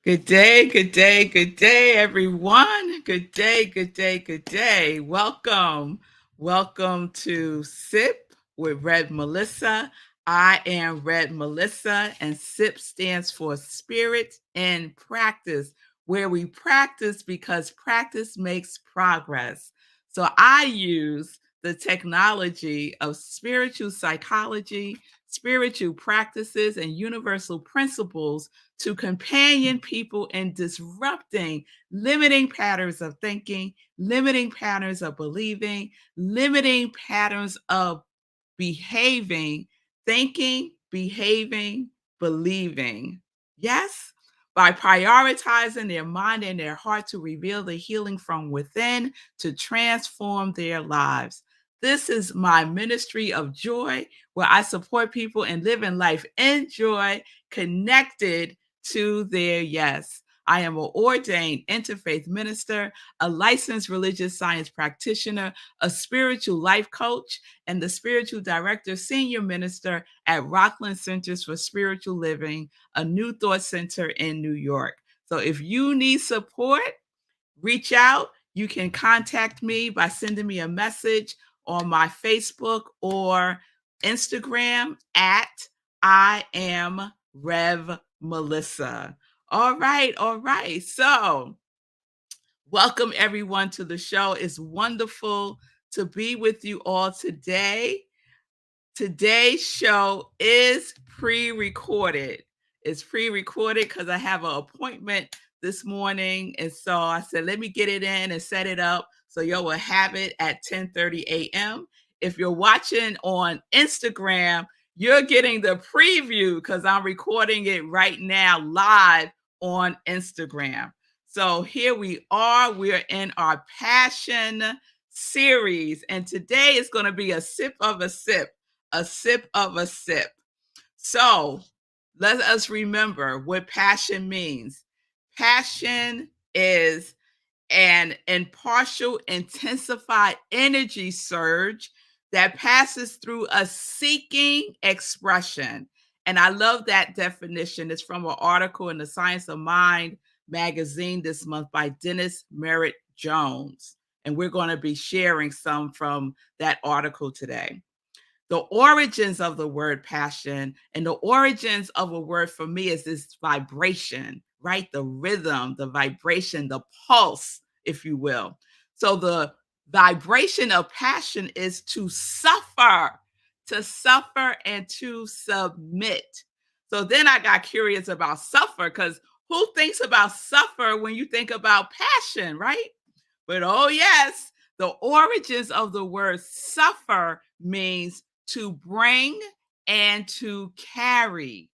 Good day, good day, good day, everyone. Good day, good day, good day. Welcome to Sip with Red Melissa. I am Red Melissa, and SIP stands for Spirit in Practice, where we practice because practice makes progress. So I use the technology of spiritual psychology, spiritual practices, and universal principles to companion people in disrupting limiting patterns of thinking, limiting patterns of believing, limiting patterns of behaving, thinking, behaving, believing. Yes? By prioritizing their mind and their heart to reveal the healing from within to transform their lives. This is my ministry of joy, where I support people in living life in joy, connected to their yes. I am an ordained interfaith minister, a licensed religious science practitioner, a spiritual life coach, and the spiritual director, senior minister at Rockland Centers for Spiritual Living, a New Thought Center in New York. So if you need support, reach out. You can contact me by sending me a message on my Facebook or Instagram at iamrevmelissa. All right. So, welcome everyone to the show. It's wonderful to be with you all today. Today's show is pre-recorded. It's pre-recorded because I have an appointment this morning. And so I said, let me get it in and set it up so y'all will have it at 10:30 a.m. If you're watching on Instagram, you're getting the preview because I'm recording it right now live on Instagram. So here we are. We're in our passion series. And today is going to be a sip of a sip. A sip of a sip. So let us remember what passion means. Passion is an impartial, intensified energy surge that passes through a seeking expression. And I love that definition. It's from an article in the Science of Mind magazine this month by Dennis Merritt Jones. And we're going to be sharing some from that article today. The origins of the word passion and the origins of a word for me is this vibration, right? The rhythm, the vibration, the pulse, if you will. So the vibration of passion is to suffer and to submit. So then I got curious about suffer because who thinks about suffer when you think about passion, right? But oh, yes, the origins of the word suffer means to bring and to carry.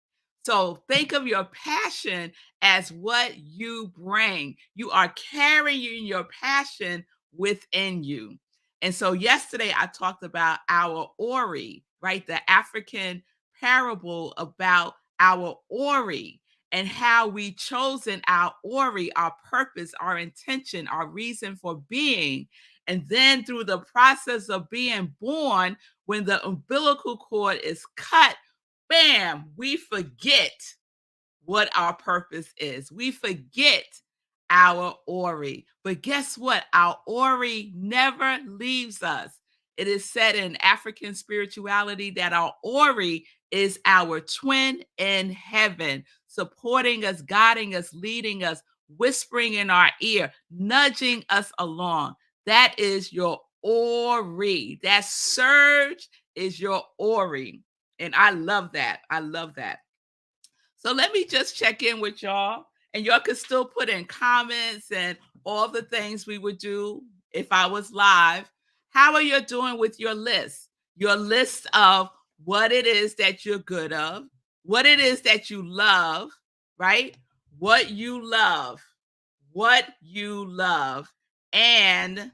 So think of your passion as what you bring. You are carrying your passion within you. And so yesterday I talked about our Ori, right? The African parable about our Ori and how we chosen our Ori, our purpose, our intention, our reason for being. And then through the process of being born, when the umbilical cord is cut, bam, we forget what our purpose is. We forget our Ori. But guess what? Our Ori never leaves us. It is said in African spirituality that our Ori is our twin in heaven, supporting us, guiding us, leading us, whispering in our ear, nudging us along. That is your Ori. That surge is your Ori. And I love that. I love that. So let me just check in with y'all. And y'all can still put in comments and all the things we would do if I was live. How are you doing with your list? Your list of what it is that you're good of, what it is that you love, right? What you love, and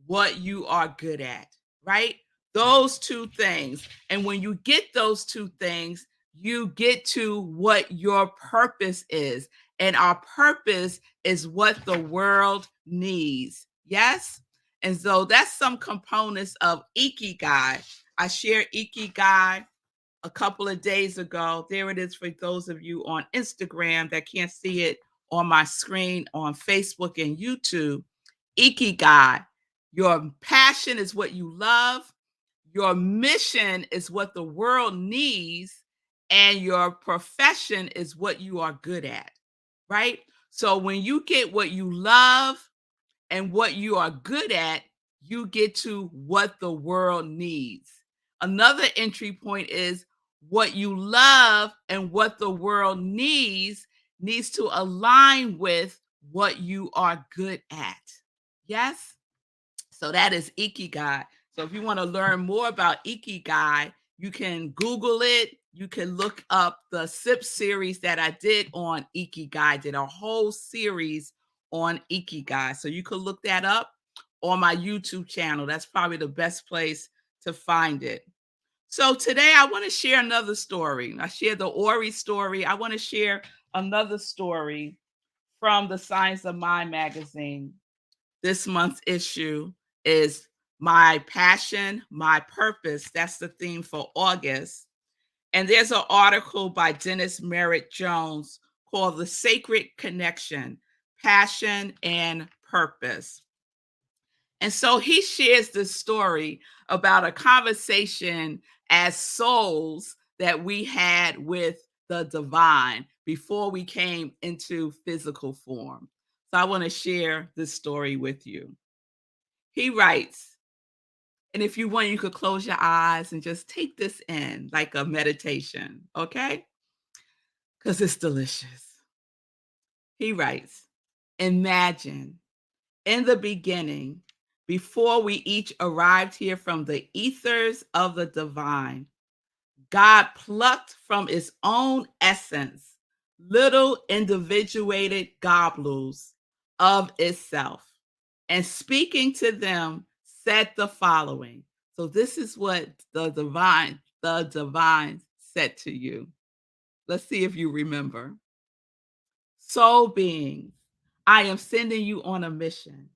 what you are good at, right? Those two things. And when you get those two things, you get to what your purpose is. And our purpose is what the world needs. Yes? And so that's some components of Ikigai. I shared Ikigai a couple of days ago. There it is for those of you on Instagram that can't see it on my screen on Facebook and YouTube. Ikigai. Your passion is what you love. Your mission is what the world needs. And your profession is what you are good at, right? So when you get what you love and what you are good at, you get to what the world needs. Another entry point is what you love and what the world needs to align with what you are good at. Yes? So that is Ikigai. So if you want to learn more about Ikigai, you can Google it. You can look up the SIP series that I did on Ikigai. I did a whole series on Ikigai. So you can look that up on my YouTube channel. That's probably the best place to find it. So today I want to share another story. I shared the Ori story. I want to share another story from the Science of Mind magazine. This month's issue is My Passion, My Purpose. That's the theme for August. And there's an article by Dennis Merritt Jones called The Sacred Connection, Passion and Purpose. And so he shares this story about a conversation as souls that we had with the divine before we came into physical form. So I want to share this story with you. He writes, and if you want, you could close your eyes and just take this in like a meditation, okay? Because it's delicious. He writes, imagine in the beginning, before we each arrived here from the ethers of the divine, God plucked from its own essence little individuated globules of itself, and speaking to them, said the following. So this is what the divine said to you. Let's see if you remember. Soul beings, I am sending you on a mission.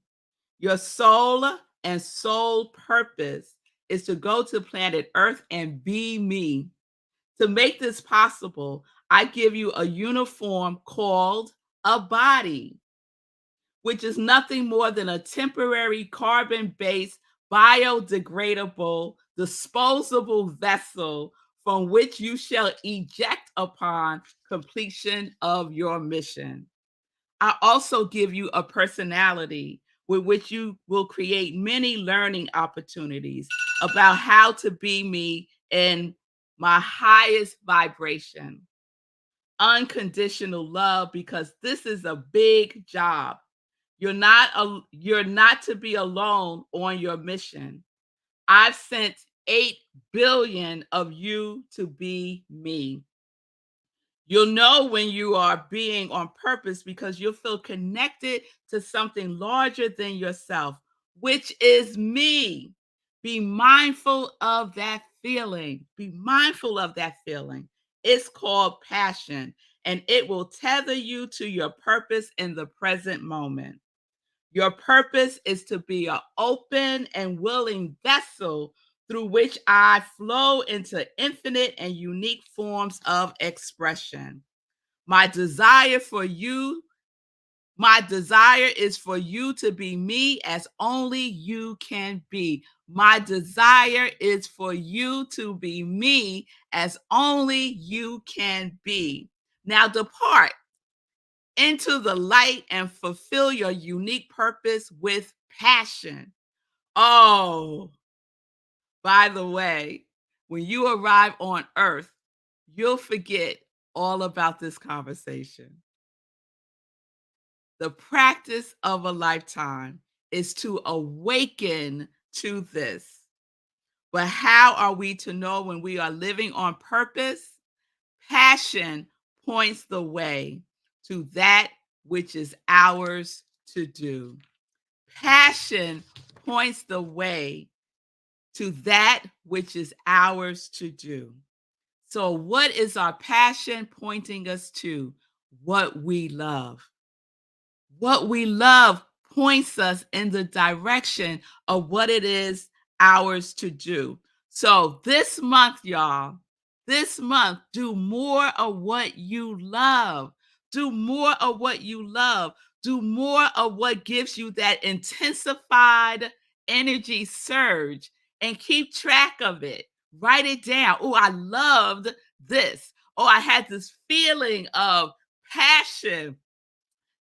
Your soul and soul purpose is to go to planet Earth and be me. To make this possible, I give you a uniform called a body, which is nothing more than a temporary carbon-based, biodegradable, disposable vessel from which you shall eject upon completion of your mission. I also give you a personality with which you will create many learning opportunities about how to be me in my highest vibration. Unconditional love, because this is a big job. You're not to be alone on your mission. I've sent 8 billion of you to be me. You'll know when you are being on purpose because you'll feel connected to something larger than yourself, which is me. Be mindful of that feeling. Be mindful of that feeling. It's called passion, and it will tether you to your purpose in the present moment. Your purpose is to be an open and willing vessel through which I flow into infinite and unique forms of expression. My desire for you, my desire is for you to be me as only you can be. My desire is for you to be me as only you can be. Now depart into the light and fulfill your unique purpose with passion. Oh, by the way, when you arrive on earth, you'll forget all about this conversation. The practice of a lifetime is to awaken to this. But how are we to know when we are living on purpose? Passion points the way to that which is ours to do. Passion points the way to that which is ours to do. So, what is our passion pointing us to? What we love. What we love points us in the direction of what it is ours to do. So, this month, y'all, this month, do more of what you love. Do more of what you love. Do more of what gives you that intensified energy surge and keep track of it. Write it down. Oh, I loved this. Oh, I had this feeling of passion,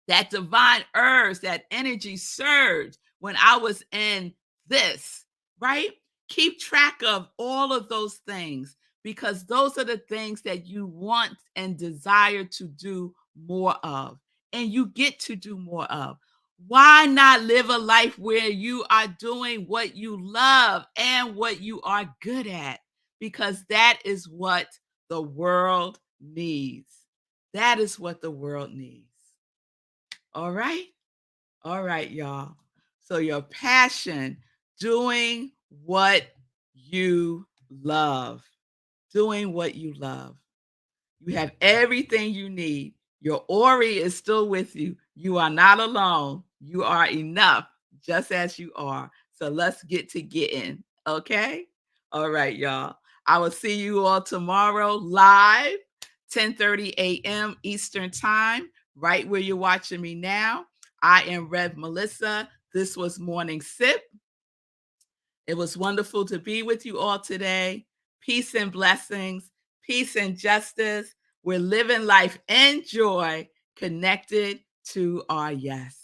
that divine urge, that energy surge when I was in this, right? Keep track of all of those things because those are the things that you want and desire to do more of, and you get to do more of. Why not live a life where you are doing what you love and what you are good at? Because that is what the world needs. That is what the world needs. All right. All right, y'all. So your passion, doing what you love, doing what you love. You have everything you need. Your Ori is still with you. You are not alone. You are enough just as you are. So let's get to getting. Okay. All right, y'all. I will see you all tomorrow live, 10:30 a.m. Eastern Time, right where you're watching me now. I am Rev Melissa. This was Morning Sip. It was wonderful to be with you all today. Peace and blessings, peace and justice. We're living life in joy, connected to our yes.